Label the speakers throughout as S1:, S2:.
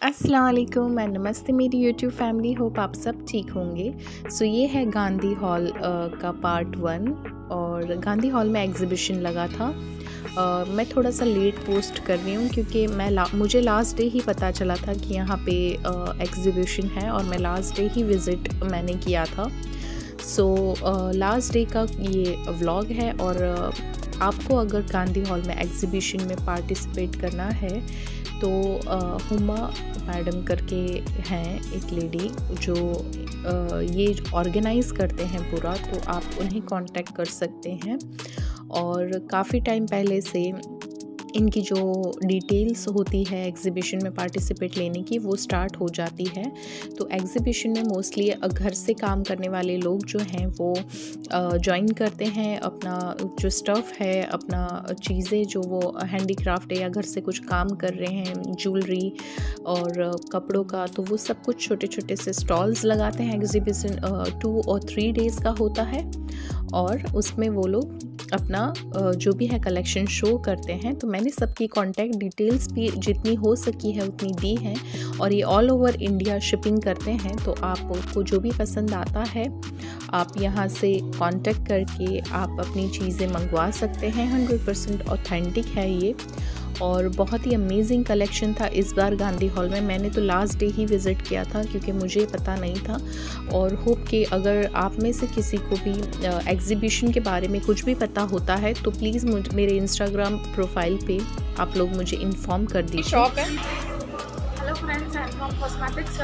S1: अस्सलाम वालेकुम एंड नमस्ते मेरी यूट्यूब फैमिली, होप आप सब ठीक होंगे। सो ये है गांधी हॉल का पार्ट 1 और गांधी हॉल में एग्ज़िबिशन लगा था। मैं थोड़ा सा लेट पोस्ट कर रही हूँ क्योंकि मुझे लास्ट डे ही पता चला था कि यहाँ पे एग्ज़िबिशन है और मैं लास्ट डे ही विज़िट मैंने किया था। सो लास्ट डे का ये व्लॉग है और आपको अगर गांधी हॉल में एग्ज़िबिशन में पार्टिसिपेट करना है तो हुमा मैडम करके हैं एक लेडी जो ये ऑर्गेनाइज़ करते हैं पूरा, तो आप उन्हें कांटेक्ट कर सकते हैं। और काफ़ी टाइम पहले से इनकी जो डिटेल्स होती है एग्ज़िबिशन में पार्टिसिपेट लेने की वो स्टार्ट हो जाती है। तो एग्ज़िबिशन में मोस्टली घर से काम करने वाले लोग जो हैं वो ज्वाइन करते हैं। अपना जो स्टफ़ है, अपना चीज़ें जो वो हैंडीक्राफ्ट है या घर से कुछ काम कर रहे हैं, ज्वेलरी और कपड़ों का, तो वो सब कुछ छोटे छोटे से स्टॉल्स लगाते हैं। एग्ज़िबिशन 2 और 3 डेज़ का होता है और उसमें वो लोग अपना जो भी है कलेक्शन शो करते हैं। तो मैंने सबकी कॉन्टैक्ट डिटेल्स भी जितनी हो सकी है उतनी दी हैं और ये ऑल ओवर इंडिया शिपिंग करते हैं। तो आपको जो भी पसंद आता है आप यहाँ से कांटेक्ट करके आप अपनी चीज़ें मंगवा सकते हैं। 100% ऑथेंटिक है ये और बहुत ही अमेजिंग कलेक्शन था इस बार गांधी हॉल में। मैंने तो लास्ट डे ही विज़िट किया था क्योंकि मुझे पता नहीं था और होप कि अगर आप में से किसी को भी एग्ज़िबिशन के बारे में कुछ भी पता होता है तो प्लीज़ मेरे इंस्टाग्राम प्रोफाइल पे आप लोग मुझे इन्फॉर्म कर दीजिए।
S2: शॉप है। Hello friends, I am from cosmetics.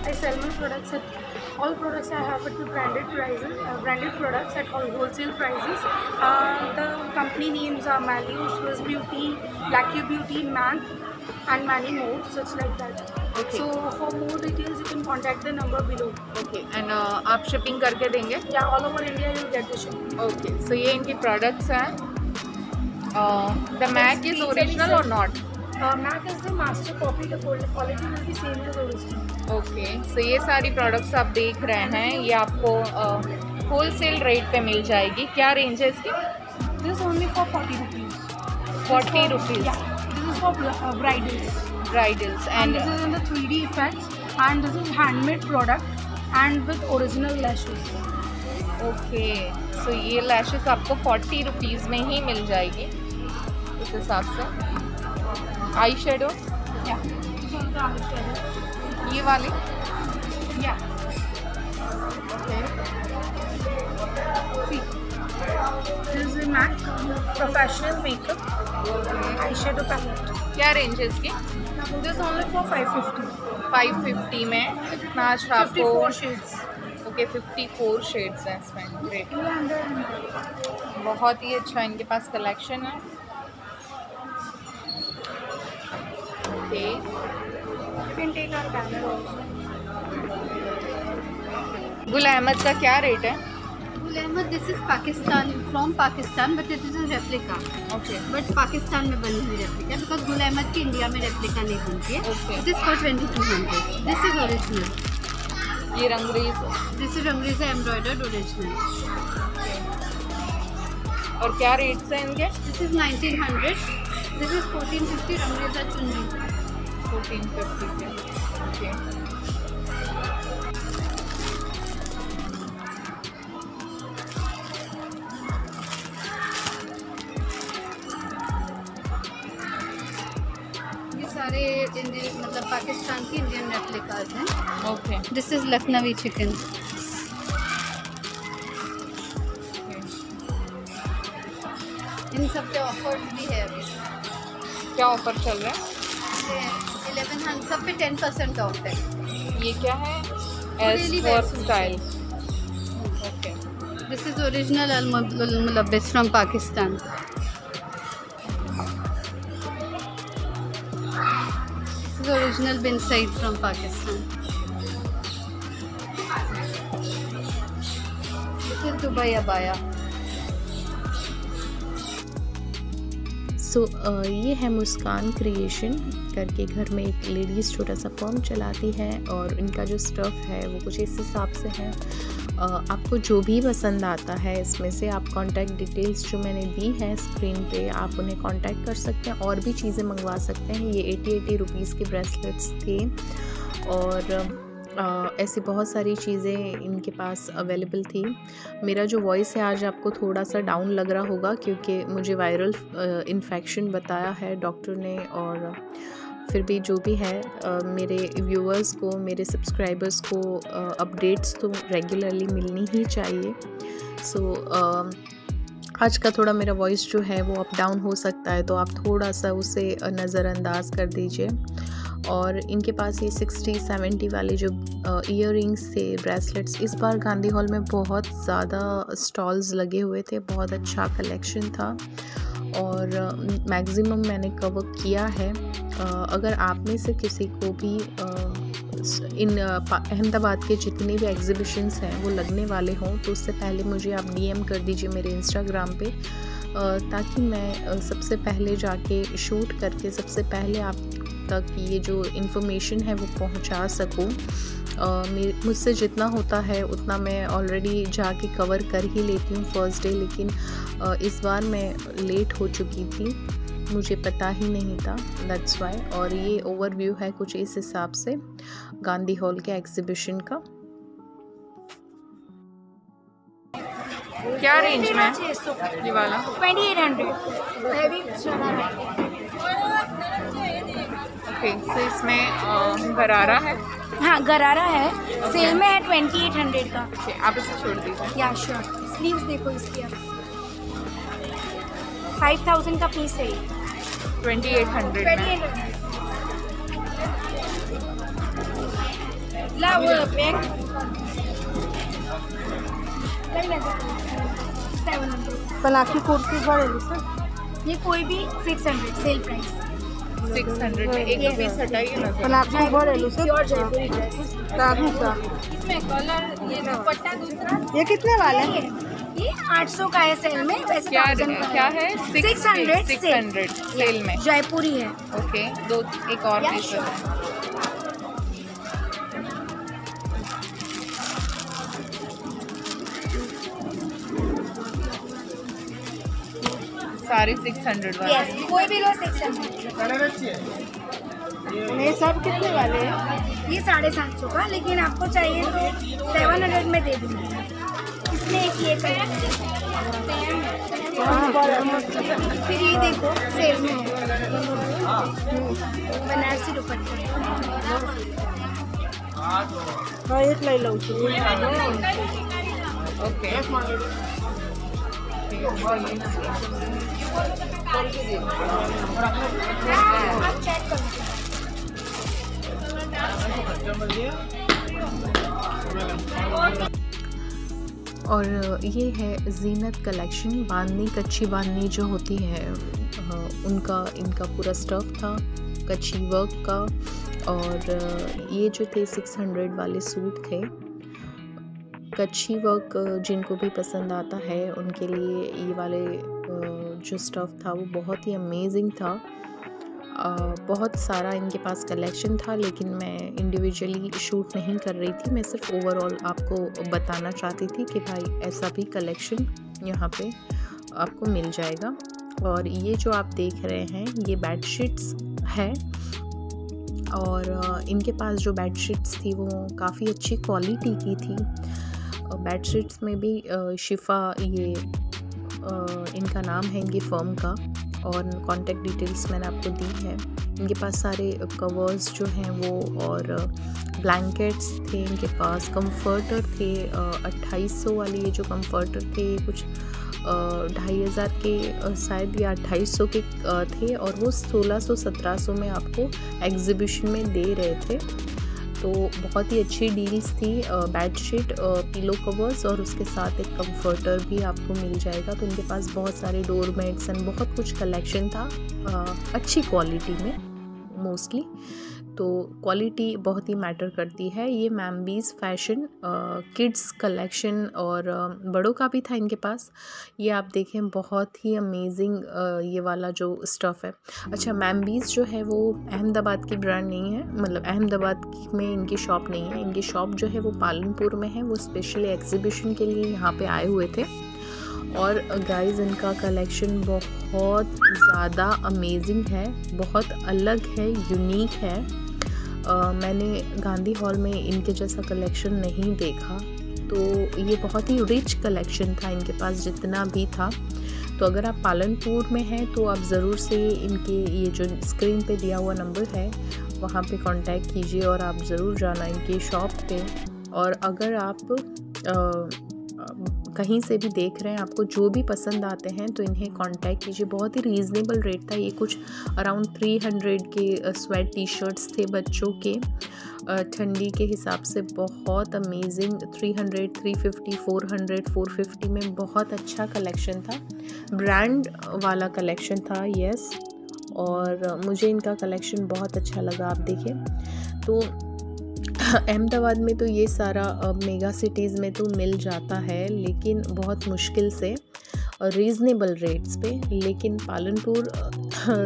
S2: I sell my products at all products I have at the branded prices, branded products at all wholesale prices. The company names are Maliu, Swiss Beauty, Lucky Beauty, MAC, and many more such like that. Okay. So for more details you can contact the number below.
S1: Okay. And आप shipping करके देंगे?
S2: Yeah, all over India you will get the shipping.
S1: Okay. So ये इनकी products हैं. The MAC is original or not?
S2: MAC is the master copy. The quality will be same as original.
S1: Okay, so ये सारी products आप देख रहे हैं, ये आपको होलसेल रेट पे मिल जाएगी। क्या रेंज है इसकी?
S2: This only for 40 rupees.
S1: 40 rupees.
S2: This is for
S1: bridals and
S2: this is in the 3D effects and this is handmade product and with original lashes.
S1: Okay, so ये लैशेस आपको 40 rupees में ही मिल जाएगी उस हिसाब से। आई शेडो ये वाली
S2: या
S1: okay.
S2: This is MAC professional makeup eye shadow palette.
S1: क्या रेंज है इसकी?
S2: This only for 550।
S1: 550 में इतना अच्छा आपको
S2: 54 शेड्स।
S1: ओके, 54 शेड्स हैं इसमें। ग्रेट, बहुत ही अच्छा इनके पास कलेक्शन है। ओके, गुल अहमद का क्या रेट है?
S3: Gul Ahmed this is Pakistan, from Pakistan, but it is a replica.
S1: Okay,
S3: but Pakistan में बनी हुई रेप्लिका, बिकॉज गुल अहमद की इंडिया में रेप्लिका नहीं बनती है।
S1: Okay.
S3: It is for 2200। This is original.
S1: ये Rangrez,
S3: this is Rangrez embroidered original.
S1: और क्या रेट्स हैं इनके?
S3: This is 1900। This is 1450 Rangreza चुन्नी।
S1: 1450 के। ओके,
S3: ये सारे इंडियन मतलब पाकिस्तान की इंडियन रेप्लिकाज हैं।
S1: Okay,
S3: this is Lucknowi chikan. इन सब पे ऑफर्स भी है अभी।
S1: क्या ऑफर चल रहा है?
S3: 1100 सब पे 10% ऑफ है।
S1: ये क्या है?
S3: Really
S1: as for
S3: well
S1: style. Okay,
S3: this is original मुलब्बिस from Pakistan. This is original Bin Saeed from Pakistan. This is Dubai abaya.
S1: So ये है मुस्कान क्रिएशन करके, घर में एक लेडीज़ छोटा सा फर्म चलाती है और इनका जो स्टफ़ है वो कुछ इस हिसाब से है। आपको जो भी पसंद आता है इसमें से, आप कॉन्टैक्ट डिटेल्स जो मैंने दी है स्क्रीन पे, आप उन्हें कॉन्टैक्ट कर सकते हैं और भी चीज़ें मंगवा सकते हैं। ये 80 रुपीज़ के ब्रेसलेट्स थे और ऐसी बहुत सारी चीज़ें इनके पास अवेलेबल थी। मेरा जो वॉइस है आज आपको थोड़ा सा डाउन लग रहा होगा क्योंकि मुझे वायरल इन्फेक्शन बताया है डॉक्टर ने, और फिर भी जो भी है मेरे व्यूअर्स को, मेरे सब्सक्राइबर्स को अपडेट्स तो रेगुलरली मिलनी ही चाहिए। सो आज का थोड़ा मेरा वॉइस जो है वो अप डाउन हो सकता है, तो आप थोड़ा सा उसे नज़रअंदाज कर दीजिए। और इनके पास ये 60-70 वाले जो ईयररिंग्स थे, ब्रेसलेट्स, इस बार गांधी हॉल में बहुत ज़्यादा स्टॉल्स लगे हुए थे, बहुत अच्छा कलेक्शन था और मैक्सिमम मैंने कवर किया है। अगर आप में से किसी को भी इन अहमदाबाद के जितने भी एग्ज़िबिशन्स हैं वो लगने वाले हों तो उससे पहले मुझे आप DM कर दीजिए मेरे इंस्टाग्राम पे, ताकि मैं सबसे पहले जाके शूट करके सबसे पहले आप तक ये जो इन्फॉर्मेशन है वो पहुंचा सकूं। मुझसे जितना होता है उतना मैं ऑलरेडी जाके कवर कर ही लेती हूँ फर्स्ट डे, लेकिन इस बार मैं लेट हो चुकी थी, मुझे पता ही नहीं था, दैट्स वाई। और ये ओवरव्यू है कुछ इस हिसाब से गांधी हॉल के एग्जीबिशन का।
S4: क्या रेंज में ये वाला?
S2: 2800
S4: ओके, सो इसमें गरारा है?
S2: हाँ, गरारा है, सेल में है 2800 का।
S4: ओके, आप इसे छोड़ दीजिए।
S2: या श्योर। स्लीव्स देखो इसकी, अब 5000 का पीस है ये।
S4: 2800 में।
S2: ला वो पैक 700।
S5: पलाकी कुर्ती पर
S2: ये कोई भी 600 सेल प्राइस।
S4: 600 में एक पीस हटाइए ना।
S5: पलाकी पर
S2: प्योर जयपुरी ड्रेस।
S4: इसमें कलर, ये दुपट्टा दूसरा,
S5: ये कितने वाले हैं?
S2: ये 800 का है सेल में, वैसे
S4: क्या
S2: 1000 का
S4: क्या है?
S2: 600
S4: सेल में।
S2: जयपुरी है।
S4: ओके, दो एक और
S2: या
S4: पीस है। सारे 600 वाले।
S2: यस, कोई भी लो 600।
S5: ये सब कितने वाले हैं?
S2: ये 750 का, लेकिन आपको चाहिए तो 700 में दे दूँगी। इसमें एक ये कलर, फिर ये देखो सेल में है बनारसी दुपट्टा।
S5: हाँ, एक ले लो।
S4: ओके,
S2: आप चेक करो।
S1: और ये है ज़ीनत कलेक्शन, बांधनी, कच्ची बांधनी जो होती है इनका पूरा स्टफ़ था कच्ची वर्क का। और ये जो थे 600 वाले सूट थे, कच्ची वर्क जिनको भी पसंद आता है उनके लिए ये वाले जो स्टफ़ था वो बहुत ही अमेजिंग था। बहुत सारा इनके पास कलेक्शन था, लेकिन मैं इंडिविजुअली शूट नहीं कर रही थी, मैं सिर्फ ओवरऑल आपको बताना चाहती थी कि भाई ऐसा भी कलेक्शन यहाँ पे आपको मिल जाएगा। और ये जो आप देख रहे हैं ये बेडशीट्स है, और इनके पास जो बेडशीट्स थी वो काफ़ी अच्छी क्वालिटी की थी। बेडशीट्स में भी शिफा ये इनका नाम है इनकी फर्म का, और कॉन्टैक्ट डिटेल्स मैंने आपको दी है। इनके पास सारे कवर्स जो हैं वो, और ब्लैंकेट्स थे इनके पास, कंफर्टर थे 2800 वाले। ये जो कंफर्टर थे कुछ 2500 के शायद या 2800 के थे, और वो 1600-1700 में आपको एग्जीबिशन में दे रहे थे। तो बहुत ही अच्छी डील्स थी। बेडशीट, पिलो कवर्स और उसके साथ एक कंफर्टर भी आपको मिल जाएगा। तो इनके पास बहुत सारे डोर मैट्स एंड बहुत कुछ कलेक्शन था अच्छी क्वालिटी में। मोस्टली, तो क्वालिटी बहुत ही मैटर करती है। ये मैम्बीज़ फैशन किड्स कलेक्शन और बड़ों का भी था इनके पास। ये आप देखें बहुत ही अमेजिंग ये वाला जो स्टफ़ है। अच्छा, मैम्बीज़ जो है वो अहमदाबाद की ब्रांड नहीं है, मतलब अहमदाबाद में इनकी शॉप नहीं है। इनकी शॉप जो है वो पालनपुर में है। वो स्पेशली एग्जीबिशन के लिए यहाँ पे आए हुए थे। और गाइस इनका कलेक्शन बहुत ज़्यादा अमेजिंग है, बहुत अलग है, यूनिक है। मैंने गांधी हॉल में इनके जैसा कलेक्शन नहीं देखा। तो ये बहुत ही रिच कलेक्शन था इनके पास जितना भी था। तो अगर आप पालनपुर में हैं तो आप ज़रूर से इनके ये जो स्क्रीन पे दिया हुआ नंबर है वहाँ पे कांटेक्ट कीजिए और आप ज़रूर जाना इनकी शॉप पे। और अगर आप कहीं से भी देख रहे हैं, आपको जो भी पसंद आते हैं तो इन्हें कांटेक्ट कीजिए। बहुत ही रीज़नेबल रेट था। ये कुछ अराउंड 300 के स्वेट टी शर्ट्स थे बच्चों के, ठंडी के हिसाब से बहुत अमेजिंग। 300, 350, 400, 450 में बहुत अच्छा कलेक्शन था, ब्रांड वाला कलेक्शन था। यस, और मुझे इनका कलेक्शन बहुत अच्छा लगा। आप देखें तो अहमदाबाद में तो ये सारा मेगा सिटीज़ में तो मिल जाता है, लेकिन बहुत मुश्किल से और रीज़नेबल रेट्स पे। लेकिन पालनपुर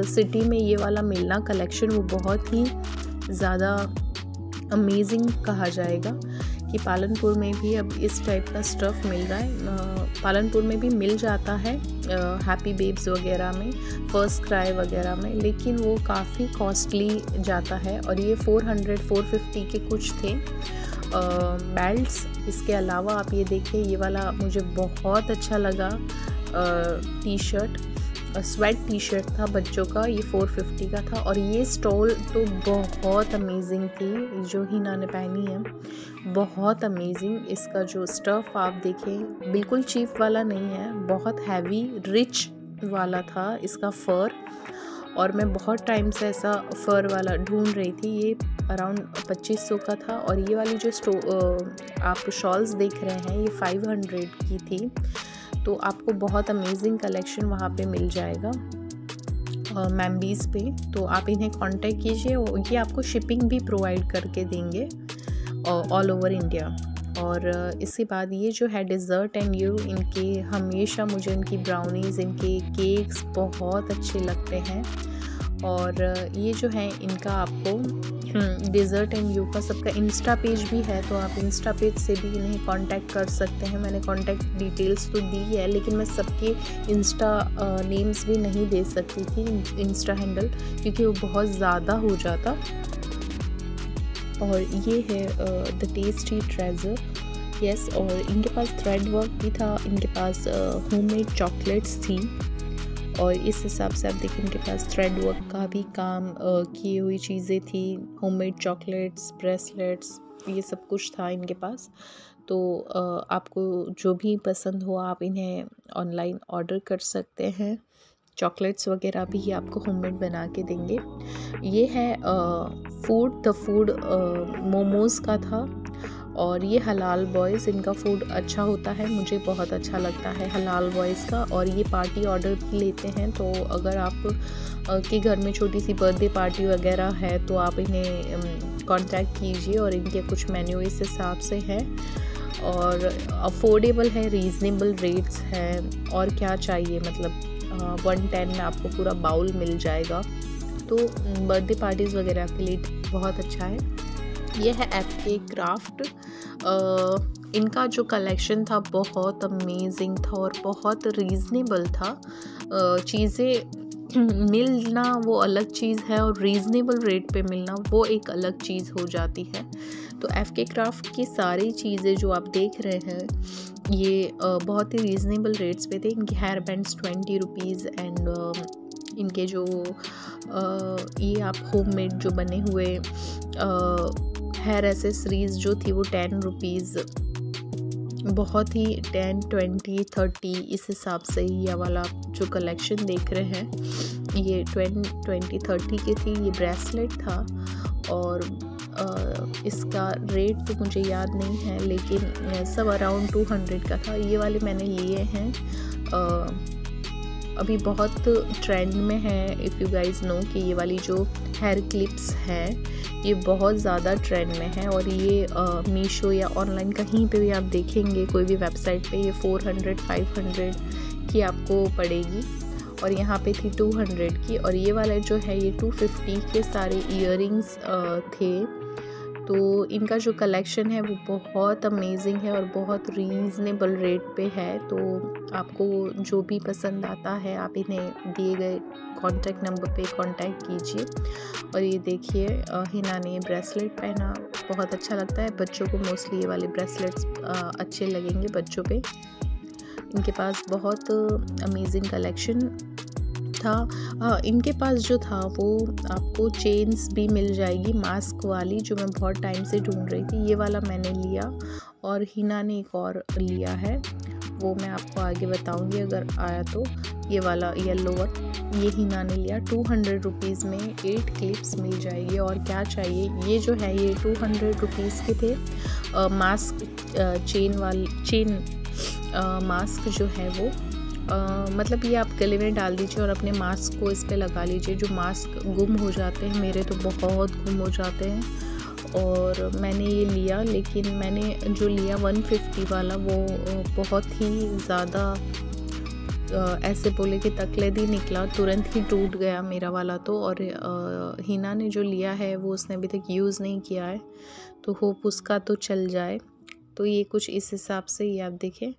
S1: सिटी में ये वाला मिलना कलेक्शन वो बहुत ही ज़्यादा अमेजिंग कहा जाएगा कि पालनपुर में भी अब इस टाइप का स्टफ़ मिल रहा है। पालनपुर में भी मिल जाता है हैप्पी बेब्स वगैरह में, फर्स्ट क्राई वगैरह में, लेकिन वो काफ़ी कॉस्टली जाता है। और ये 400, 450 के कुछ थे बेल्ट्स। इसके अलावा आप ये देखिए, ये वाला मुझे बहुत अच्छा लगा T shirt, sweat T shirt था बच्चों का, ये 450 का था। और ये स्टॉल तो बहुत अमेजिंग थी जो हिना ने पहनी है, बहुत अमेजिंग। इसका जो स्टफ़ आप देखें बिल्कुल चीप वाला नहीं है, बहुत हैवी रिच वाला था इसका फ़र। और मैं बहुत टाइम से ऐसा फ़र वाला ढूंढ रही थी। ये अराउंड 2500 का था। और ये वाली जो आप शॉल्स देख रहे हैं ये 500 की थी। तो आपको बहुत अमेजिंग कलेक्शन वहाँ पे मिल जाएगा मैम्बीज़ पे। तो आप इन्हें कांटेक्ट कीजिए, ये आपको शिपिंग भी प्रोवाइड करके देंगे ऑल ओवर इंडिया। और इसके बाद ये जो है डिज़र्ट एंड यू, इनके हमेशा मुझे इनकी ब्राउनीज़, इनके केक्स बहुत अच्छे लगते हैं। और ये जो है इनका आपको डिज़र्ट एंड यू का सबका इंस्टा पेज भी है, तो आप इंस्टा पेज से भी इन्हें कांटेक्ट कर सकते हैं। मैंने कांटेक्ट डिटेल्स तो दी है, लेकिन मैं सबके इंस्टा नेम्स भी नहीं दे सकती थी, इंस्टा हैंडल, क्योंकि वो बहुत ज़्यादा हो जाता। और ये है द टेस्टी ट्रेजर। यस, और इनके पास थ्रेड वर्क भी था, इनके पास होममेड चॉकलेट्स थी। और इस हिसाब से आप देखिए इनके पास थ्रेड वर्क का भी काम किए हुई चीज़ें थी, होममेड चॉकलेट्स, ब्रेसलेट्स, ये सब कुछ था इनके पास। तो आपको जो भी पसंद हो आप इन्हें ऑनलाइन ऑर्डर कर सकते हैं। चॉकलेट्स वगैरह भी ये आपको होममेड बना के देंगे। ये है द फूड मोमोज़ का था। और ये हलाल बॉयज़, इनका फूड अच्छा होता है, मुझे बहुत अच्छा लगता है हलाल बॉयज़ का। और ये पार्टी ऑर्डर भी लेते हैं, तो अगर आप के घर में छोटी सी बर्थडे पार्टी वगैरह है तो आप इन्हें कांटेक्ट कीजिए। और इनके कुछ मेन्यू इस हिसाब से है और अफोर्डेबल है, रीज़नेबल रेट्स हैं। और क्या चाहिए, मतलब 110 में आपको पूरा बाउल मिल जाएगा। तो बर्थडे पार्टीज़ वगैरह के लिए बहुत अच्छा है। ये है FK क्राफ्ट। इनका जो कलेक्शन था बहुत अमेजिंग था और बहुत रीज़नेबल था। चीज़ें मिलना वो अलग चीज़ है और रीज़नेबल रेट पे मिलना वो एक अलग चीज़ हो जाती है। तो FK क्राफ्ट की सारी चीज़ें जो आप देख रहे हैं ये बहुत ही रीज़नेबल रेट्स पे थे। इनकी हेयर बैंड्स 20 रुपीज़ एंड इनके जो ये आप होममेड जो बने हुए हेयर एसेसरीज़ जो थी वो 10 रुपीज़, बहुत ही 10, 20, 30 इस हिसाब से ही ये वाला जो कलेक्शन देख रहे हैं ये 20, 30 की थी। ये ब्रेसलेट था और इसका रेट तो मुझे याद नहीं है, लेकिन सब अराउंड 200 का था। ये वाले मैंने लिए हैं अभी बहुत ट्रेंड में है। इफ़ यू गाइज नो कि ये वाली जो हेयर क्लिप्स है ये बहुत ज़्यादा ट्रेंड में है, और ये मीशो या ऑनलाइन कहीं पे भी आप देखेंगे कोई भी वेबसाइट पे ये 400-500 की आपको पड़ेगी, और यहाँ पे थी 200 की। और ये वाला जो है ये 250 के सारे ईयरिंग्स थे। तो इनका जो कलेक्शन है वो बहुत अमेजिंग है और बहुत रीज़नेबल रेट पे है। तो आपको जो भी पसंद आता है आप इन्हें दिए गए कॉन्टैक्ट नंबर पे कांटेक्ट कीजिए। और ये देखिए हिना ने ब्रेसलेट पहना, बहुत अच्छा लगता है बच्चों को। मोस्टली ये वाले ब्रेसलेट्स अच्छे लगेंगे बच्चों पे। इनके पास बहुत अमेजिंग कलेक्शन था। इनके पास जो था वो आपको चेन्स भी मिल जाएगी मास्क वाली, जो मैं बहुत टाइम से ढूंढ रही थी। ये वाला मैंने लिया और हिना ने एक और लिया है, वो मैं आपको आगे बताऊंगी अगर आया तो। ये वाला येलो वन ये हिना ने लिया। 200 रुपीज़ में 8 क्लिप्स मिल जाएगी, और क्या चाहिए। ये जो है ये 200 रुपीज़ के थे। मास्क चेन मास्क जो है वो मतलब ये आप गले में डाल दीजिए और अपने मास्क को इस पे लगा लीजिए। जो मास्क गुम हो जाते हैं, मेरे तो बहुत गुम हो जाते हैं, और मैंने ये लिया। लेकिन मैंने जो लिया 150 वाला वो बहुत ही ज़्यादा ऐसे बोले कि तकलीदी निकला, तुरंत ही टूट गया मेरा वाला तो। और हिना ने जो लिया है वो उसने अभी तक यूज़ नहीं किया है, तो होप उसका तो चल जाए। तो ये कुछ इस हिसाब से ये आप देखें,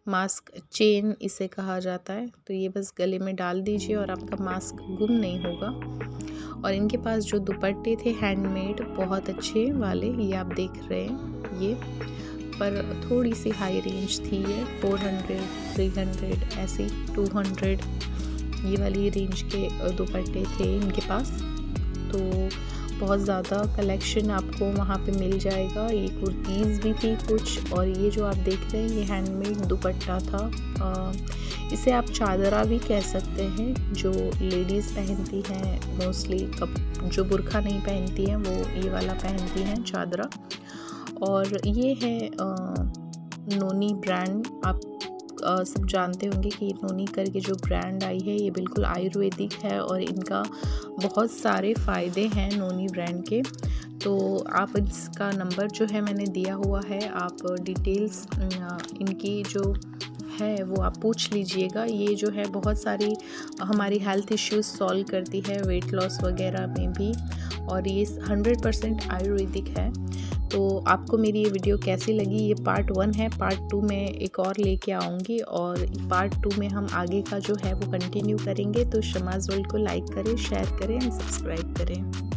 S1: मास्क चेन इसे कहा जाता है। तो ये बस गले में डाल दीजिए और आपका मास्क गुम नहीं होगा। और इनके पास जो दुपट्टे थे हैंडमेड बहुत अच्छे वाले, ये आप देख रहे हैं, ये पर थोड़ी सी हाई रेंज थी। ये 400, 300 ऐसी 200 ये वाली रेंज के दुपट्टे थे इनके पास। तो बहुत ज़्यादा कलेक्शन आपको वहाँ पे मिल जाएगा। ये कुर्तीज़ भी थी कुछ, और ये जो आप देख रहे हैं ये हैंडमेड दुपट्टा था। इसे आप चादरा भी कह सकते हैं, जो लेडीज़ पहनती हैं मोस्टली, जो बुर्का नहीं पहनती हैं वो ये वाला पहनती हैं चादरा। और ये है नोनी ब्रांड। आप सब जानते होंगे कि नोनी करके जो ब्रांड आई है ये बिल्कुल आयुर्वेदिक है, और इनका बहुत सारे फ़ायदे हैं नोनी ब्रांड के। तो आप इसका नंबर जो है मैंने दिया हुआ है, आप डिटेल्स इनकी जो है वो आप पूछ लीजिएगा। ये जो है बहुत सारी हमारी हेल्थ इश्यूज़ सॉल्व करती है, वेट लॉस वगैरह में भी, और ये 100% आयुर्वेदिक है। तो आपको मेरी ये वीडियो कैसी लगी, ये पार्ट 1 है। पार्ट 2 में एक और लेके आऊँगी, और पार्ट 2 में हम आगे का जो है वो कंटिन्यू करेंगे। तो शमाज़ वर्ल्ड को लाइक करें, शेयर करें एंड सब्सक्राइब करें।